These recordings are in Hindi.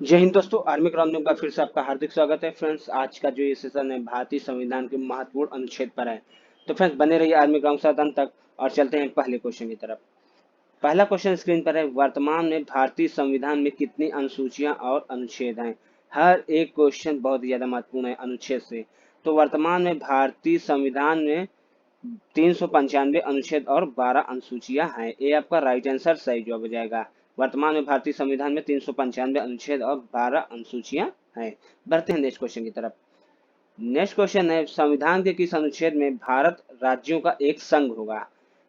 जय हिंद दोस्तों, आर्मी क्रांति में का फिर से आपका हार्दिक स्वागत है। फ्रेंड्स, आज का जो ये सेशन है भारतीय संविधान के महत्वपूर्ण अनुच्छेद पर है। तो फ्रेंड्स, बने रहिए आर्मी क्रांति के साथ अंत तक और चलते हैं पहले क्वेश्चन की तरफ। पहला क्वेश्चन स्क्रीन पर है, वर्तमान में भारतीय संविधान में कितनी अनुसूचियां और अनुच्छेद हैं। हर एक क्वेश्चन बहुत ही ज्यादा महत्वपूर्ण है अनुच्छेद से। तो वर्तमान में भारतीय संविधान में 395 अनुच्छेद और 12 अनुसूचियां हैं। ये आपका राइट आंसर सही जवाब हो जाएगा। वर्तमान में भारतीय संविधान में 395 अनुच्छेद और 12 अनुसूचियां हैं। बढ़ते हैं नेक्स्ट क्वेश्चन की तरफ। नेक्स्ट क्वेश्चन है, संविधान के किस अनुच्छेद में भारत राज्यों का एक संघ होगा।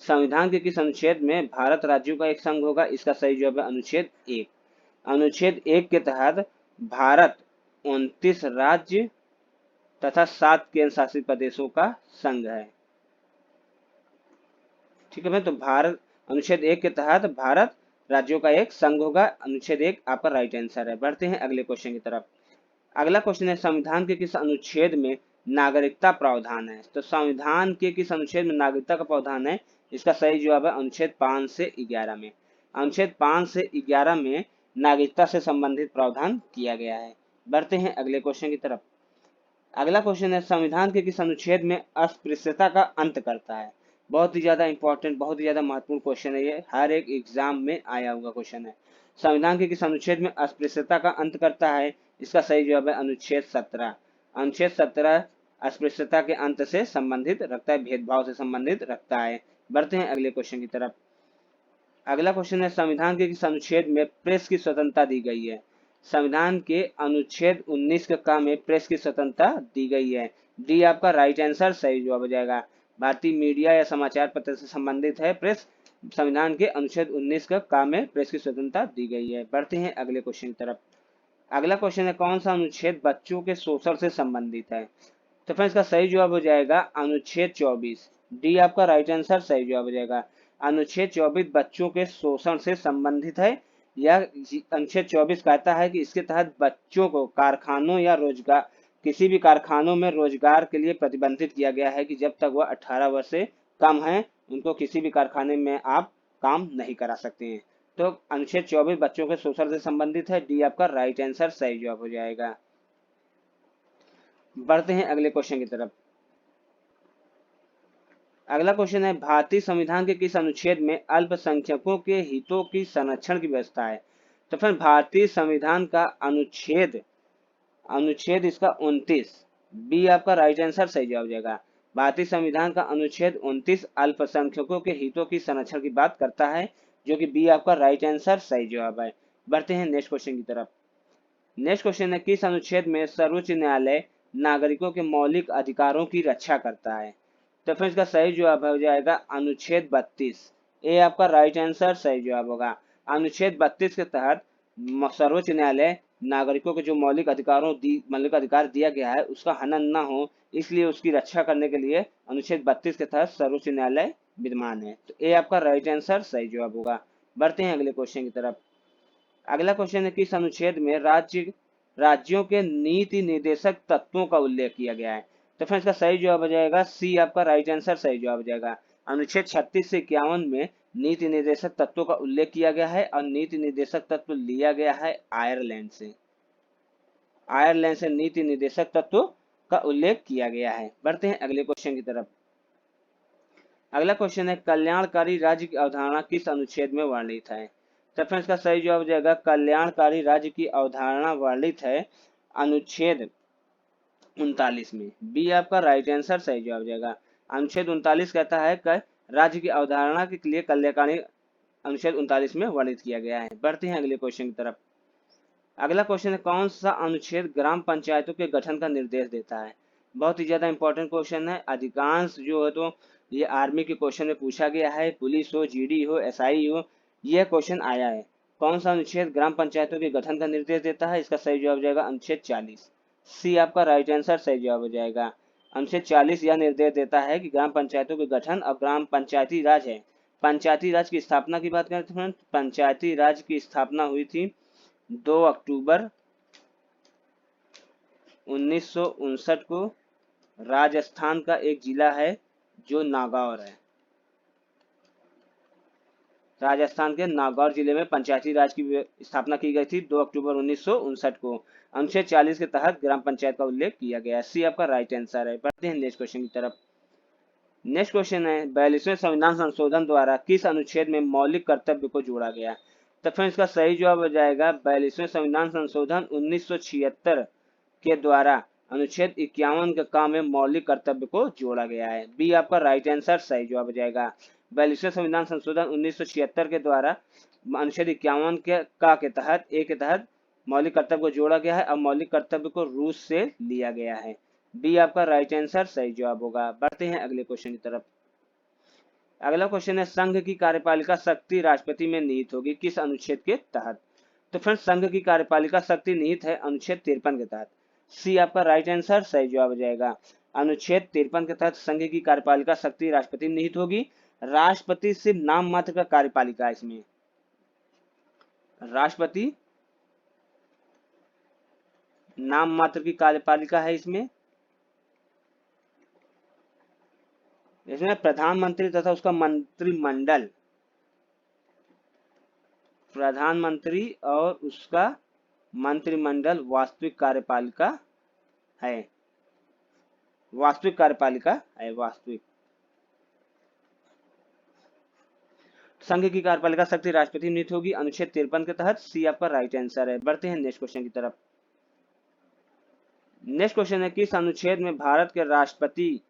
संविधान के किस अनुच्छेद में भारत राज्यों का एक संघ होगा। इसका सही जवाब है अनुच्छेद 1। अनुच्छेद 1 के तहत भारत 29 राज्य तथा 7 केंद्र शासित प्रदेशों का संघ है। ठीक है भाई, तो भारत अनुच्छेद 1 के तहत भारत राज्यों का एक संघ होगा। अनुच्छेद 1 आपका राइट आंसर है। बढ़ते हैं अगले क्वेश्चन की तरफ। अगला क्वेश्चन है, संविधान के किस अनुच्छेद में नागरिकता प्रावधान है। तो संविधान के किस अनुच्छेद में नागरिकता का प्रावधान है। इसका सही जवाब है अनुच्छेद 5 से 11 में। अनुच्छेद 5 से 11 में नागरिकता से संबंधित प्रावधान किया गया है। बढ़ते हैं अगले क्वेश्चन की तरफ। अगला क्वेश्चन है, संविधान के किस अनुच्छेद में अस्पृश्यता का अंत करता है। बहुत ही ज्यादा इंपॉर्टेंट, बहुत ही ज्यादा महत्वपूर्ण क्वेश्चन है ये, हर एक एग्जाम में आया हुआ क्वेश्चन है। संविधान के किस अनुच्छेद में अस्पृश्यता का अंत करता है। इसका सही जवाब है अनुच्छेद 17। अनुच्छेद 17 अस्पृश्यता के अंत से संबंधित रखता है, भेदभाव से संबंधित रखता है। बढ़ते हैं अगले क्वेश्चन की तरफ। अगला क्वेश्चन है, संविधान के किस अनुच्छेद में प्रेस की स्वतंत्रता दी गई है। संविधान के अनुच्छेद 19 के क में प्रेस की स्वतंत्रता दी गई है। डी आपका राइट आंसर सही जवाब हो जाएगा। भारतीय मीडिया या समाचार पत्र से संबंधित है प्रेस। संविधान के अनुच्छेद 19 के क में प्रेस की स्वतंत्रता दी गई है। बढ़ते हैं अगले क्वेश्चन की तरफ। अगला क्वेश्चन है, कौन सा अनुच्छेद बच्चों के शोषण से संबंधित है। तो फ्रेंड्स, इसका सही जवाब हो जाएगा अनुच्छेद 24। डी आपका राइट आंसर सही जवाब हो जाएगा। अनुच्छेद 24 बच्चों के शोषण से संबंधित है। यह अनुच्छेद 24 कहता है कि इसके तहत बच्चों को कारखानों या रोजगार, किसी भी कारखानों में रोजगार के लिए प्रतिबंधित किया गया है कि जब तक वह 18 वर्ष से कम है उनको किसी भी कारखाने में आप काम नहीं करा सकते हैं। तो अनुच्छेद 24 बच्चों के शोषण से संबंधित है। डी आपका राइट आंसर सही जवाब हो जाएगा। बढ़ते हैं अगले क्वेश्चन की तरफ। अगला क्वेश्चन है, भारतीय संविधान के किस अनुच्छेद में अल्पसंख्यकों के हितों की संरक्षण की व्यवस्था है। तो फिर भारतीय संविधान का अनुच्छेद अनुच्छेद इसका 29। बी आपका राइट आंसर सही जवाब हो जाएगा। भारतीय संविधान का अनुच्छेद 29 अल्पसंख्यकों के हितों की संरक्षण की बात करता है, जो कि बी आपका राइट आंसर सही जवाब है। बढ़ते हैं नेक्स्ट क्वेश्चन की तरफ। नेक्स्ट क्वेश्चन है, किस अनुच्छेद में सर्वोच्च न्यायालय नागरिकों के मौलिक अधिकारों की रक्षा करता है। तो फिर इसका सही जवाब हो जाएगा अनुच्छेद 32। ए आपका राइट आंसर सही जवाब होगा। अनुच्छेद 32 के तहत सर्वोच्च न्यायालय नागरिकों के जो मौलिक अधिकार दिया गया है उसका हनन न हो, इसलिए उसकी रक्षा करने के लिए अनुच्छेद 32 के तहत सर्वोच्च न्यायालय विद्यमान है। तो ए आपका राइट आंसर सही जवाब होगा। बढ़ते हैं अगले क्वेश्चन की तरफ। अगला क्वेश्चन है, किस अनुच्छेद में राज्यों के नीति निर्देशक तत्वों का उल्लेख किया गया है। तो फ्रेंड्स, इसका सही जवाब हो जाएगा सी आपका राइट आंसर सही जवाब हो जाएगा। अनुच्छेद 36 से 51 में नीति निर्देशक तत्वों का उल्लेख किया गया है और नीति निर्देशक तत्व लिया गया है आयरलैंड से। आयरलैंड से नीति निर्देशक तत्व का उल्लेख किया गया है। बढ़ते हैं अगले क्वेश्चन की तरफ। अगला क्वेश्चन है, कल्याणकारी राज्य की अवधारणा किस अनुच्छेद में वर्णित है। तो फ्रेंड्स, इसका सही जवाब हो जाएगा कल्याणकारी राज्य की अवधारणा वर्णित है अनुच्छेद 39 में। बी आपका राइट आंसर सही जवाब हो जाएगा। अनुच्छेद 39 कहता है कि राज्य की अवधारणा के लिए कल्याणकारी अनुच्छेद 39 में वर्णित किया गया है। बढ़ते हैं अगले क्वेश्चन की तरफ। अगला क्वेश्चन है, कौन सा अनुच्छेद ग्राम पंचायतों के गठन का निर्देश देता है। बहुत ही ज्यादा इंपॉर्टेंट क्वेश्चन है। अधिकांश जो है तो ये आर्मी के क्वेश्चन में पूछा गया है, पुलिस हो, जीडी हो, एसआई हो, यह क्वेश्चन आया है। कौन सा अनुच्छेद ग्राम पंचायतों के गठन का निर्देश देता है। इसका सही जवाब हो जाएगा अनुच्छेद 40। सी आपका राइट आंसर सही जवाब हो जाएगा। अनुच्छेद 40 यह निर्देश देता है कि ग्राम पंचायतों के गठन और ग्राम पंचायती राज है। पंचायती राज की स्थापना की बात करते हैं। पंचायती राज की स्थापना हुई थी 2 अक्टूबर 1959 को। राजस्थान का एक जिला है जो नागौर है। राजस्थान के नागौर जिले में पंचायती राज की स्थापना की गई थी 2 अक्टूबर 1959 को। अनुच्छेद 40 के तहत ग्राम पंचायत का उल्लेख किया गया। सी आपका राइट आंसर है। बढ़ते हैं नेक्स्ट क्वेश्चन की तरफ। नेक्स्ट क्वेश्चन है 42वें संविधान संशोधन द्वारा किस अनुच्छेद में मौलिक कर्तव्य को जोड़ा गया। तो फ्रेंड्स इसका सही जवाब हो जाएगा 42वें संविधान संशोधन 1976 के द्वारा अनुच्छेद 51 के काम में मौलिक कर्तव्य को जोड़ा गया है। बी आपका राइट आंसर सही जवाब हो जाएगा। 42वें संविधान संशोधन 1976 के द्वारा अनुच्छेद 51 के तहत ए के तहत मौलिक कर्तव्य को जोड़ा गया है और मौलिक कर्तव्य को रूस से लिया गया है। बी आपका राइट आंसर सही जवाब होगा। बढ़ते हैं अगले क्वेश्चन की तरफ। अगला क्वेश्चन है संघ की कार्यपालिका शक्ति राष्ट्रपति में निहित होगी किस अनुच्छेद के तहत। तो फ्रेंड्स संघ की कार्यपालिका शक्ति निहित है अनुच्छेद 53 के तहत। सी आपका राइट आंसर सही जवाब हो जाएगा। अनुच्छेद 53 के तहत संघ की कार्यपालिका शक्ति राष्ट्रपति में निहित होगी। राष्ट्रपति सिर्फ नाम मात्र का कार्यपालिका है इसमें। राष्ट्रपति नाम मात्र की कार्यपालिका है इसमें प्रधानमंत्री तथा उसका मंत्रिमंडल, प्रधानमंत्री और उसका मंत्रिमंडल वास्तविक कार्यपालिका है। वास्तविक कार्यपालिका है। वास्तविक संघ की कार्यपालिका शक्ति राष्ट्रपति में निहित होगी अनुच्छेद 53 के तहत। सी आपका राइट आंसर है। बढ़ते हैं नेक्स्ट क्वेश्चन की तरफ। नेक्स्ट क्वेश्चन है किस अनुच्छेद में भारत के राष्ट्रपति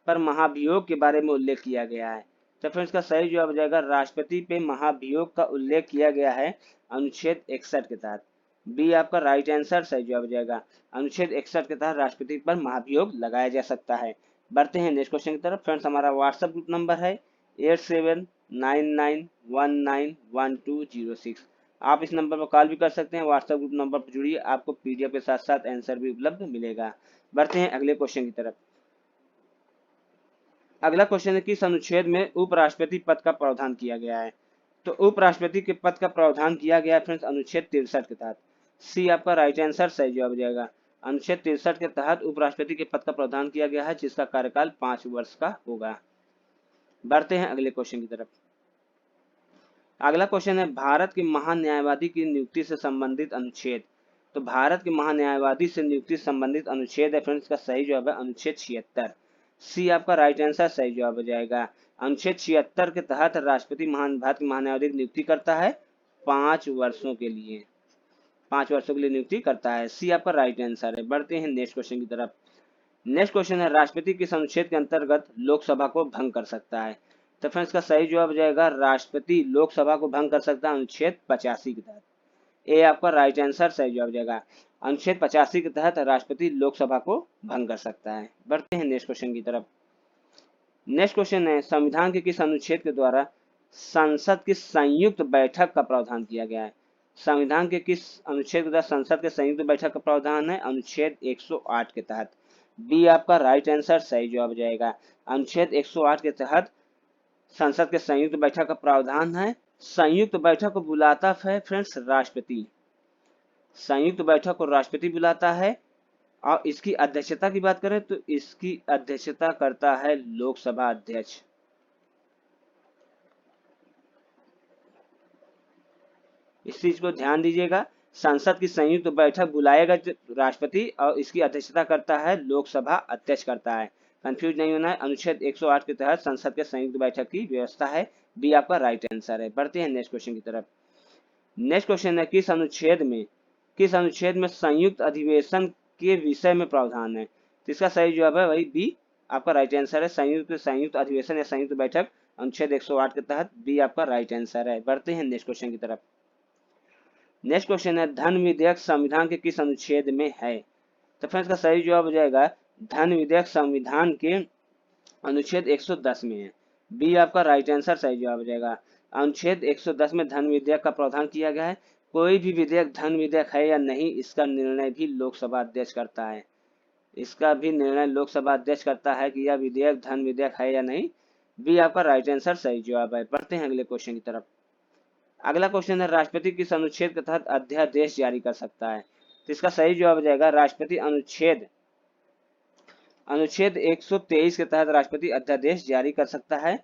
पर महाभियोग के बारे में उल्लेख किया गया है। तो फ्रेंड्स का सही जवाब हो जाएगा राष्ट्रपति पे महाभियोग का उल्लेख किया गया है अनुच्छेद 61 के तहत। बी आपका राइट आंसर सही जवाब हो जाएगा। अनुच्छेद 61 के तहत राष्ट्रपति पर महाभियोग लगाया जा सकता है। बढ़ते हैं नेक्स्ट क्वेश्चन की तरफ। फ्रेंड्स हमारा व्हाट्सएप ग्रुप नंबर है 8799191206। आप इस नंबर पर कॉल भी कर सकते हैं। व्हाट्सएप ग्रुप नंबर पर जुड़िए, आपको पीडीएफ के साथ साथ आंसर भी उपलब्ध मिलेगा। बढ़ते हैं अगले क्वेश्चन की तरफ। अगला क्वेश्चन है किस अनुच्छेद में उपराष्ट्रपति पद का प्रावधान किया गया है। तो उपराष्ट्रपति के पद का प्रावधान किया गया है फ्रेंड्स अनुच्छेद 63 के तहत। सी आपका राइट आंसर सही जवाब हो जाएगा। अनुच्छेद 63 के तहत उपराष्ट्रपति के पद का प्रावधान किया गया है जिसका कार्यकाल 5 वर्ष का होगा। बढ़ते हैं अगले क्वेश्चन की तरफ। अगला क्वेश्चन है भारत के महान्यायवादी की नियुक्ति से संबंधित अनुच्छेद। तो भारत के महान्यायवादी से नियुक्ति से संबंधित अनुच्छेद है फ्रेंड्स का सही जवाब है अनुच्छेद 76। सी आपका राइट आंसर सही जवाब हो जाएगा। अनुच्छेद 76 के तहत राष्ट्रपति भारत के महान्यायवादी की नियुक्ति करता है 5 वर्षों के लिए। 5 वर्षों के लिए नियुक्ति करता है। सी आपका राइट आंसर है। बढ़ते हैं नेक्स्ट क्वेश्चन की तरफ। नेक्स्ट क्वेश्चन है राष्ट्रपति किस अनुच्छेद के अंतर्गत लोकसभा को भंग कर सकता है। तो फ्रेंड्स का सही जवाब हो जाएगा राष्ट्रपति लोकसभा को भंग कर सकता है अनुच्छेद 85 के तहत। ए आपका राइट आंसर सही जवाब हो जाएगा। अनुच्छेद 85 के तहत राष्ट्रपति लोकसभा को भंग कर सकता है। बढ़ते हैं नेक्स्ट क्वेश्चन की तरफ। नेक्स्ट क्वेश्चन है संविधान के किस अनुच्छेद के द्वारा संसद की संयुक्त बैठक का प्रावधान किया गया है। संविधान के किस अनुच्छेद के द्वारा संसद के संयुक्त बैठक का प्रावधान है अनुच्छेद 108 के तहत। बी आपका राइट आंसर सही जवाब हो जाएगा। अनुच्छेद 108 के तहत संसद के संयुक्त बैठक का प्रावधान है। संयुक्त बैठक को बुलाता है फ्रेंड्स राष्ट्रपति। संयुक्त बैठक को राष्ट्रपति बुलाता है और इसकी अध्यक्षता की बात करें तो इसकी अध्यक्षता करता है लोकसभा अध्यक्ष। इस चीज को ध्यान दीजिएगा। संसद की संयुक्त बैठक बुलाएगा राष्ट्रपति और इसकी अध्यक्षता करता है लोकसभा अध्यक्ष करता है। कंफ्यूज नहीं होना है। अनुच्छेद 108 के तहत संसद के संयुक्त बैठक की व्यवस्था है। बी आपका राइट आंसर है। बढ़ते हैं नेक्स्ट क्वेश्चन की तरफ। नेक्स्ट क्वेश्चन है किस अनुच्छेद में संयुक्त अधिवेशन के विषय में प्रावधान है। तो इसका सही जवाब है वही बी आपका राइट आंसर है। संयुक्त अधिवेशन या संयुक्त बैठक अनुच्छेद 108 के तहत। बी आपका राइट आंसर है। बढ़ते हैं नेक्स्ट क्वेश्चन की तरफ। नेक्स्ट क्वेश्चन है धन विधेयक संविधान के किस अनुच्छेद में है। तो फ्रेंड्स का सही जवाब हो जाएगा धन विधेयक संविधान के अनुच्छेद 110 में है। बी आपका राइट आंसर सही जवाब हो जाएगा। अनुच्छेद 110 में धन विधेयक का प्रावधान किया गया है। कोई भी विधेयक धन विधेयक है या नहीं इसका निर्णय भी लोकसभा अध्यक्ष करता है। इसका भी निर्णय लोकसभा अध्यक्ष करता है कि यह विधेयक धन विधेयक है या नहीं। बी आपका राइट आंसर सही जवाब है। बढ़ते हैं अगले क्वेश्चन की तरफ। अगला क्वेश्चन है राष्ट्रपति किस अनुच्छेद के तहत अध्यादेश जारी कर सकता है। तो इसका सही जवाब हो जाएगा राष्ट्रपति अनुच्छेद 123 के तहत राष्ट्रपति अध्यादेश जारी कर सकता है।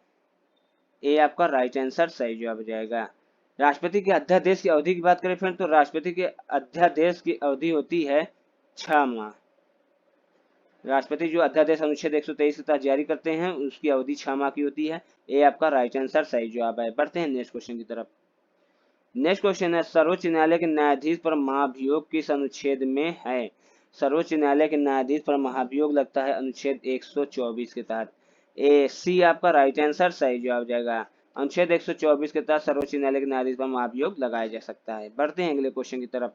ए आपका राइट आंसर सही जवाब हो जाएगा। राष्ट्रपति के अध्यादेश की अवधि की बात करें फ्रेंड तो राष्ट्रपति के अध्यादेश की अवधि होती है 6 माह। राष्ट्रपति जो अध्यादेश अनुच्छेद 123 के तहत जारी करते हैं उसकी अवधि 6 माह की होती है। ए आपका राइट आंसर सही जवाब है। बढ़ते हैं नेक्स्ट क्वेश्चन की तरफ। नेक्स्ट क्वेश्चन है सर्वोच्च न्यायालय के न्यायाधीश पर महाभियोग किस अनुच्छेद में है? सर्वोच्च न्यायालय के न्यायाधीश पर महाभियोग लगता है अनुच्छेद 124 के तहत। ए सी आपका राइट आंसर सही जवाब जाएगा। अनुच्छेद 124 के तहत सर्वोच्च न्यायालय के न्यायाधीश पर महाभियोग लगाया जा सकता है। बढ़ते हैं अगले क्वेश्चन की तरफ।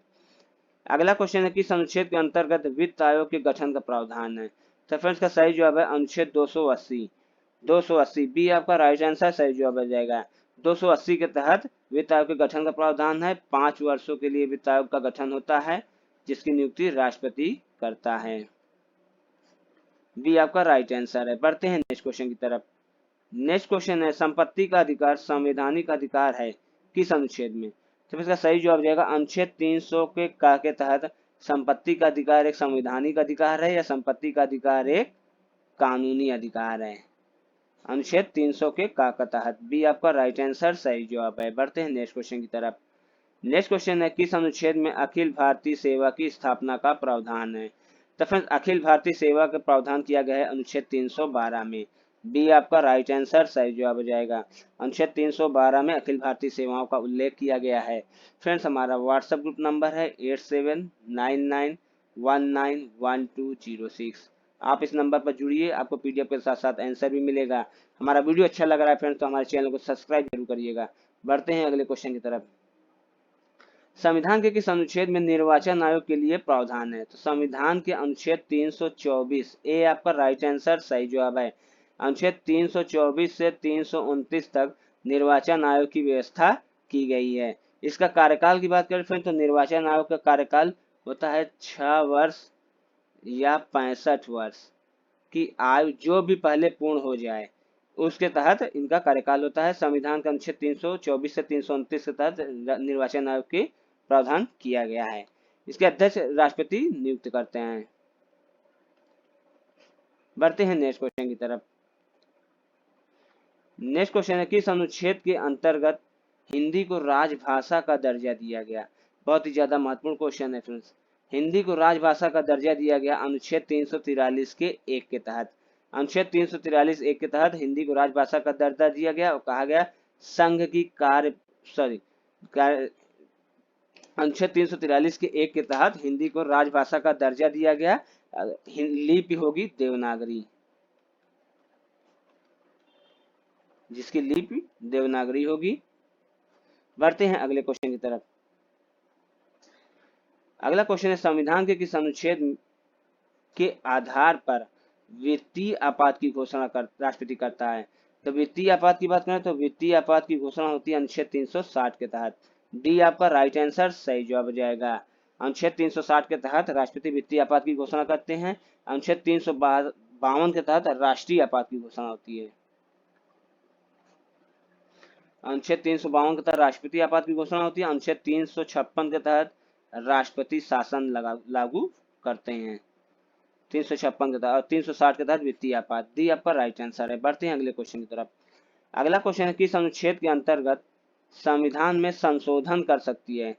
अगला क्वेश्चन है किस अनुच्छेद के अंतर्गत वित्त आयोग के गठन का प्रावधान है? तो फ्रेंड्स का सही जवाब है अनुच्छेद 280। बी आपका राइट आंसर सही जवाब आ जाएगा। 280 के तहत वित्त आयोग के गठन का प्रावधान है। 5 वर्षों के लिए वित्त आयोग का गठन होता है जिसकी नियुक्ति राष्ट्रपति करता है। बी आपका राइट आंसर है। बढ़ते हैं नेक्स्ट क्वेश्चन की तरफ। नेक्स्ट क्वेश्चन है संपत्ति का अधिकार संवैधानिक अधिकार है किस अनुच्छेद में? तो इसका सही जवाब जाएगा अनुच्छेद 300 के तहत संपत्ति का अधिकार एक संवैधानिक अधिकार है या संपत्ति का अधिकार एक कानूनी अधिकार है? अनुच्छेद 300 के तहत। बी आपका राइट आंसर सही जवाब है। बढ़ते हैं नेक्स्ट क्वेश्चन की तरफ। नेक्स्ट क्वेश्चन है किस अनुच्छेद में अखिल भारतीय सेवा की स्थापना का प्रावधान है? तो फ्रेंड्स अखिल भारतीय सेवा का प्रावधान किया गया है अनुच्छेद 312 में। बी आपका राइट आंसर सही जवाब हो जाएगा। अनुच्छेद 312 में अखिल भारतीय सेवाओं का उल्लेख किया गया है। फ्रेंड्स हमारा व्हाट्सएप ग्रुप नंबर है 8799191206। आप इस नंबर पर जुड़िए, आपको पीडीएफ के साथ साथ आंसर भी मिलेगा। हमारा वीडियो अच्छा लग रहा है फ्रेंड्स तो हमारे चैनल को सब्सक्राइब जरूर करिएगा। बढ़ते हैं अगले क्वेश्चन की तरफ। संविधान के किस अनुच्छेद में निर्वाचन आयोग के लिए प्रावधान है? तो संविधान के अनुच्छेद 324। ए आपका राइट आंसर सही जवाब है। अनुच्छेद 324 से 329 तक निर्वाचन आयोग की व्यवस्था की गई है। इसका कार्यकाल की बात करें फ्रेंड तो निर्वाचन आयोग का कार्यकाल होता है 6 वर्ष या 65 वर्ष की आयु जो भी पहले पूर्ण हो जाए उसके तहत इनका कार्यकाल होता है। संविधान का अनुच्छेद 324 से 329 के तहत निर्वाचन आयोग के प्रावधान किया गया है। इसके अध्यक्ष राष्ट्रपति नियुक्त करते हैं। बढ़ते हैं नेक्स्ट क्वेश्चन की तरफ। नेक्स्ट क्वेश्चन है किस अनुच्छेद के अंतर्गत हिंदी को राजभाषा का दर्जा दिया गया? बहुत ही ज्यादा महत्वपूर्ण क्वेश्चन है फ्रेंड्स। हिंदी को राजभाषा का दर्जा दिया गया अनुच्छेद 343 के 1 के तहत। अनुच्छेद 343 1 के तहत हिंदी को राजभाषा का दर्जा दिया गया और कहा गया संघ की अनुच्छेद 343 के 1 के तहत हिंदी को राजभाषा का दर्जा दिया गया। लिपि होगी देवनागरी, जिसकी लिपि देवनागरी होगी। बढ़ते हैं अगले क्वेश्चन की तरफ। अगला क्वेश्चन है संविधान के किस अनुच्छेद के आधार पर वित्तीय आपात की घोषणा राष्ट्रपति करता है? तो वित्तीय आपात की बात करें तो वित्तीय आपात की घोषणा होती है अनुच्छेद 360 के तहत। डी आपका राइट आंसर सही जवाब हो जाएगा। अनुच्छेद 360 के तहत राष्ट्रपति वित्तीय आपात की घोषणा करते हैं। अनुच्छेद 352 के तहत राष्ट्रीय आपात की घोषणा होती है। अनुच्छेद 352 के तहत राष्ट्रपति आपात की घोषणा होती है। अनुच्छेद 356 के तहत राष्ट्रपति शासन लागू करते हैं। 356 के तहत और 360 के तहत वित्तीय आपात। डी आपका राइट आंसर है। बढ़ते हैं अगले क्वेश्चन की तरफ। अगला क्वेश्चन है किस अनुच्छेद के अंतर्गत संविधान में संशोधन कर सकती है?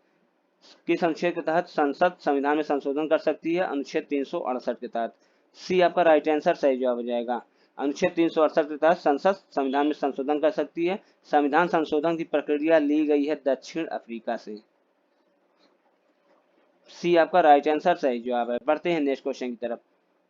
किस अनुच्छेद के तहत संसद संविधान में संशोधन कर सकती है? अनुच्छेद 368 के तहत। सी आपका राइट आंसर सही जवाब हो जाएगा। अनुच्छेद 368 के तहत संसद संविधान में संशोधन कर सकती है। संविधान संशोधन की प्रक्रिया ली गई है दक्षिण अफ्रीका से। सी आपका राइट आंसर सही जवाब है। बढ़ते हैं नेक्स्ट क्वेश्चन की तरफ।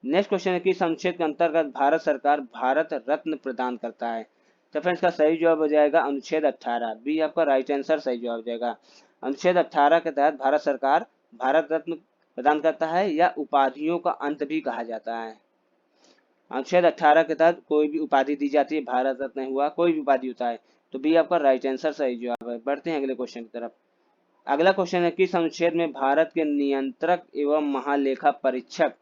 नेक्स्ट क्वेश्चन है किस अनुच्छेद के अंतर्गत भारत सरकार भारत रत्न प्रदान करता है? तो फ्रेंड्स का सही जवाब हो जाएगा अनुच्छेद 18। बी आपका राइट आंसर सही जवाब हो जाएगा। अनुच्छेद 18 के तहत भारत सरकार भारत रत्न प्रदान करता है या उपाधियों का अंत भी कहा जाता है। अनुच्छेद 18 के तहत कोई भी उपाधि दी जाती है, भारत रत्न हुआ, कोई भी उपाधि होता है, तो बी आपका राइट आंसर सही जवाब है। बढ़ते हैं अगले क्वेश्चन की तरफ। अगला क्वेश्चन है किस अनुच्छेद में भारत के नियंत्रक एवं महालेखा परीक्षक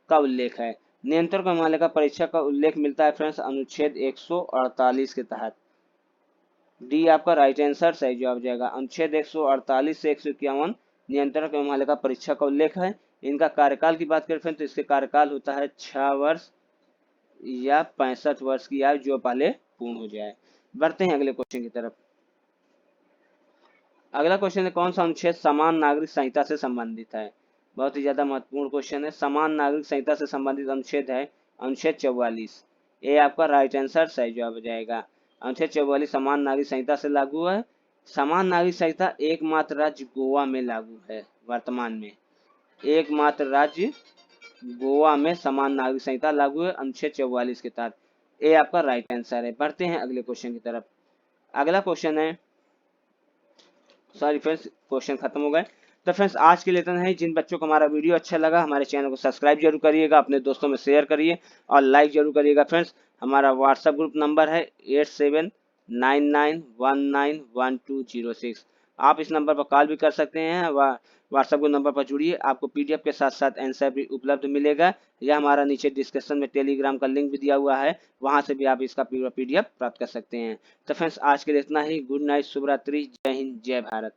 का उल्लेख है? नियंत्रक एवं महालेखा परीक्षक का उल्लेख मिलता है फ्रेंड्स अनुच्छेद 148 के तहत। डी आपका राइट आंसर सही जवाब जाएगा। अनुच्छेद 148 से 151 नियंत्रक एवं महालेखा परीक्षक का उल्लेख है। इनका कार्यकाल की बात करें फ्रेंड्स तो इसके कार्यकाल होता है 6 वर्ष या 65 वर्ष की आयु जो पहले पूर्ण हो जाए। बढ़ते हैं अगले क्वेश्चन की तरफ। अगला क्वेश्चन है कौन सा अनुच्छेद समान नागरिक संहिता से संबंधित है। बहुत ही ज्यादा महत्वपूर्ण क्वेश्चन है। समान नागरिक संहिता से संबंधित अनुच्छेद है अनुच्छेद 44। ये आपका राइट आंसर सही जवाब हो जाएगा। अनुच्छेद 44 समान नागरिक संहिता से लागू है। समान नागरिक संहिता एकमात्र राज्य गोवा में लागू है वर्तमान में। एकमात्र राज्य गोवा में समान नागरिक संहिता लागू है अनुच्छेद 44 के तहत। ये आपका राइट आंसर है। बढ़ते हैं अगले क्वेश्चन की तरफ। अगला क्वेश्चन है, सॉरी फ्रेंड्स क्वेश्चन खत्म हो गए। तो फ्रेंड्स आज के लिए इतना ही। जिन बच्चों को हमारा वीडियो अच्छा लगा हमारे चैनल को सब्सक्राइब जरूर करिएगा, अपने दोस्तों में शेयर करिए और लाइक जरूर करिएगा। फ्रेंड्स हमारा व्हाट्सएप ग्रुप नंबर है 8799191206। आप इस नंबर पर कॉल भी कर सकते हैं व व्हाट्सएप ग्रुप नंबर पर जुड़िए। आपको पीडीएफ के साथ साथ आंसर भी उपलब्ध मिलेगा। यह हमारा नीचे डिस्क्रिप्शन में टेलीग्राम का लिंक भी दिया हुआ है, वहां से भी आप इसका पीडीएफ प्राप्त कर सकते हैं। तो फ्रेंड्स आज के लिए इतना ही। गुड नाइट, शुभ रात्रि, जय हिंद, जय भारत।